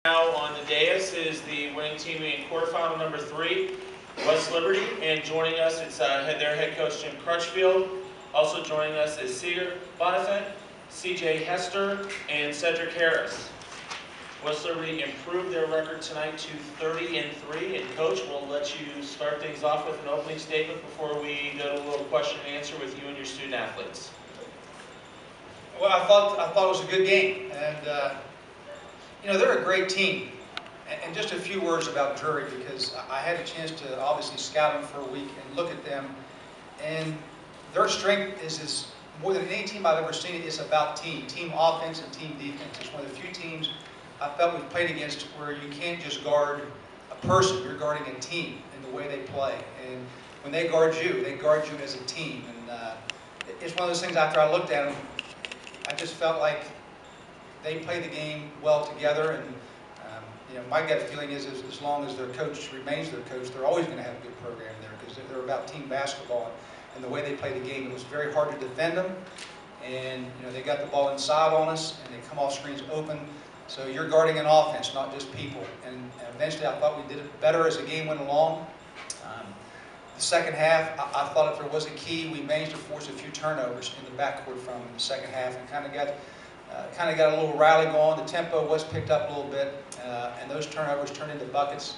Now on the dais is the winning team in quarterfinal number 3, West Liberty, and joining us it's their head coach Jim Crutchfield. Also joining us is Seeger Bonifant, C.J. Hester, and Cedric Harris. West Liberty improved their record tonight to 30-3, and Coach, we'll let you start things off with an opening statement before we go to a little question and answer with you and your student athletes. Well, I thought it was a good game, and you know, they're a great team. And just a few words about Drury, because I had a chance to obviously scout them for a week and look at them, and their strength is more than any team I've ever seen. It's about team offense and team defense. It's one of the few teams I felt we've played against where you can't just guard a person, you're guarding a team in the way they play. And when they guard you as a team. And it's one of those things, after I looked at them, I just felt like they play the game well together. And you know, my gut feeling is as long as their coach remains their coach, they're always going to have a good program there, because they're about team basketball. And the way they play the game, it was very hard to defend them. And you know, they got the ball inside on us, and they come off screens open. So you're guarding an offense, not just people. And eventually I thought we did it better as the game went along. The second half, I thought if there was a key, we managed to force a few turnovers in the backcourt from the second half, and kind of got a little rally going. The tempo was picked up a little bit, and those turnovers turned into buckets.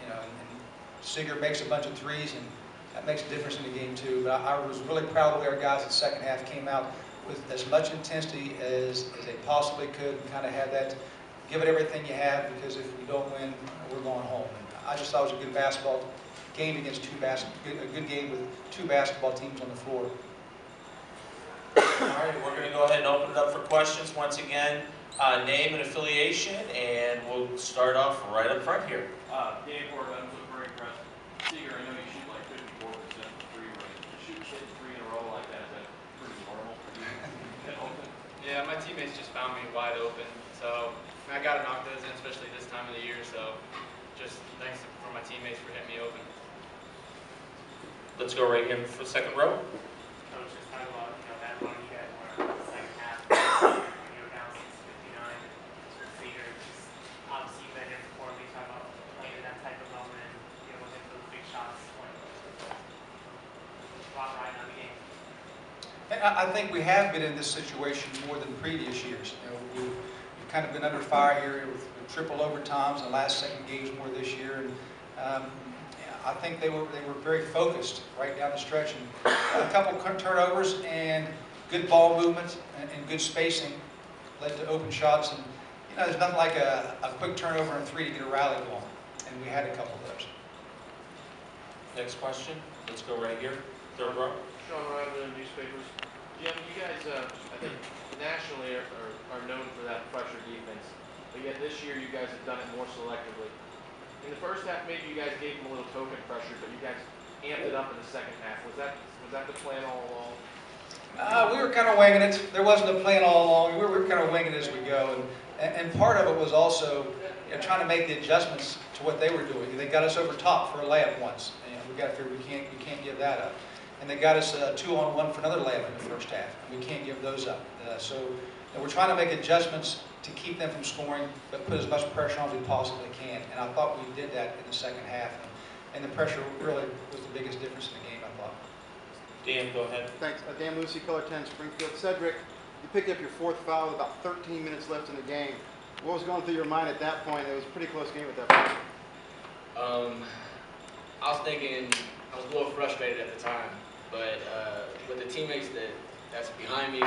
You know, and Seeger makes a bunch of threes, and that makes a difference in the game too. But I was really proud of the way our guys in the second half came out with as much intensity as they possibly could, and kind of had that, give it everything you have, because if we don't win, we're going home. And I just thought it was a good basketball game against a good game with two basketball teams on the floor. All right, we're going to go ahead and open it up for questions once again. Name and affiliation, and we'll start off right up front here. Dave Ward, I'm very impressed. Seeger, I know you shoot like 54% from three range. To shoot 3 in a row like that, is that pretty normal for you? Yeah, my teammates just found me wide open, so I got to knock those in, especially this time of the year. So just thanks for my teammates for hitting me open. Let's go right here for the second row. Coach, just talk about that run you guys were in the second half. You were down 6-59. Seeger, just obviously you've been here before. We talk about playing in that type of moment and looking for those big shots. Rock riding on the game. I think we have been in this situation more than previous years. You know, we've kind of been under fire here with triple overtimes and last second games more this year. And I think they were very focused right down the stretch, and a couple turnovers and good ball movement and good spacing led to open shots. And you know, there's nothing like a quick turnover and 3 to get a rally going, and we had a couple of those. Next question. Let's go right here. Third row. Sean Ryan, newspapers. Jim, you guys, I think nationally are known for that pressure defense, but yet this year you guys have done it more selectively. In the first half, maybe you guys gave them a little token pressure, but you guys amped it up in the second half. Was that the plan all along? We were kind of winging it. There wasn't a plan all along. We were kind of winging it as we go, and part of it was also trying to make the adjustments to what they were doing. They got us over top for a layup once, and we got to figure we can't give that up. And they got us 2-on-1 for another layup in the first half, and we can't give those up. So we're trying to make adjustments to keep them from scoring, but put as much pressure on as we possibly can. And I thought we did that in the second half. And the pressure really was the biggest difference in the game, I thought. Dan, go ahead. Thanks. Dan Lucy, color 10, Springfield. Cedric, you picked up your 4th foul with about 13 minutes left in the game. What was going through your mind at that point? It was a pretty close game at that point. I was thinking, I was a little frustrated at the time, but with the teammates that's behind me,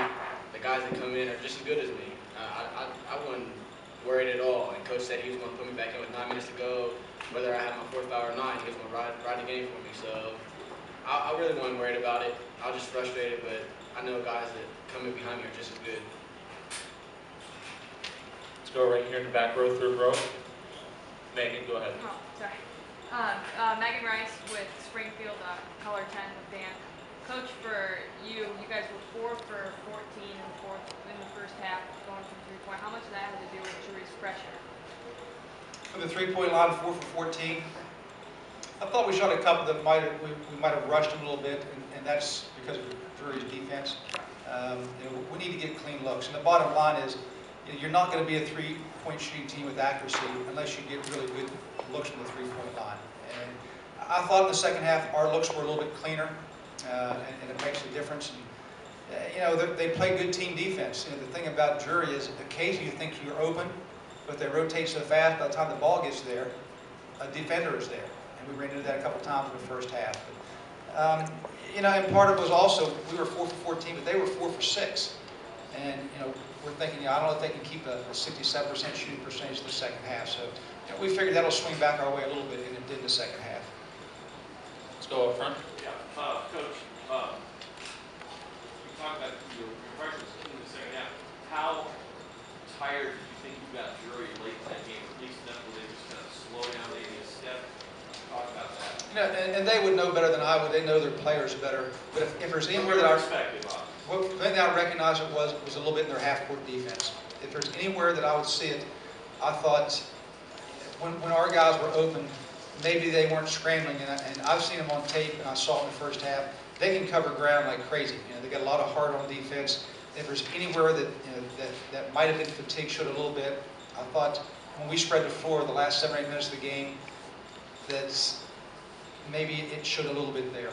the guys that come in are just as good as me. I wasn't worried at all, and Coach said he was going to put me back in with 9 minutes to go. Whether I had my 4th foul or not, he was going to ride the game for me. So I really wasn't worried about it. I was just frustrated, but I know guys that come in behind me are just as good. Let's go right here in the back row, third row. Megan, go ahead. Oh, sorry. Megan Rice with Springfield, color 10 with Dan. Coach, for you guys were 4 for 14 in the first half, going from 3-point. How much of that had to do with Drury's pressure? For the 3-point line, 4 for 14. I thought we shot a couple that we might have rushed them a little bit, and that's because of Drury's defense. We need to get clean looks. And the bottom line is, you're not going to be a three-point shooting team with accuracy unless you get really good looks from the three-point line. And I thought in the second half our looks were a little bit cleaner, and it makes a difference. And, they play good team defense. The thing about Drury is occasionally you think you're open, but they rotate so fast. By the time the ball gets there, a defender is there, and we ran into that a couple times in the first half. But, and part of it was also we were 4 for 14, but they were 4 for 6. And we're thinking, I don't know if they can keep a 67% shooting percentage in the second half. So we figured that'll swing back our way a little bit, and it did in the second half. Let's go up front. Yeah, Coach, you talked about your impressions in the second half. How tired did you think you got Drury late in that game? At least enough where they just kind of slow down, maybe a step? Talk about that. And they would know better than I would. They know their players better. But if there's anywhere that the thing that I recognized it was a little bit in their half-court defense. If there's anywhere that I would see it, I thought when our guys were open, maybe they weren't scrambling, and I've seen them on tape, and I saw it in the first half. They can cover ground like crazy. They got a lot of heart on defense. If there's anywhere that that might have been fatigued, showed a little bit. I thought when we spread the floor the last 7 or 8 minutes of the game, that maybe it showed a little bit there.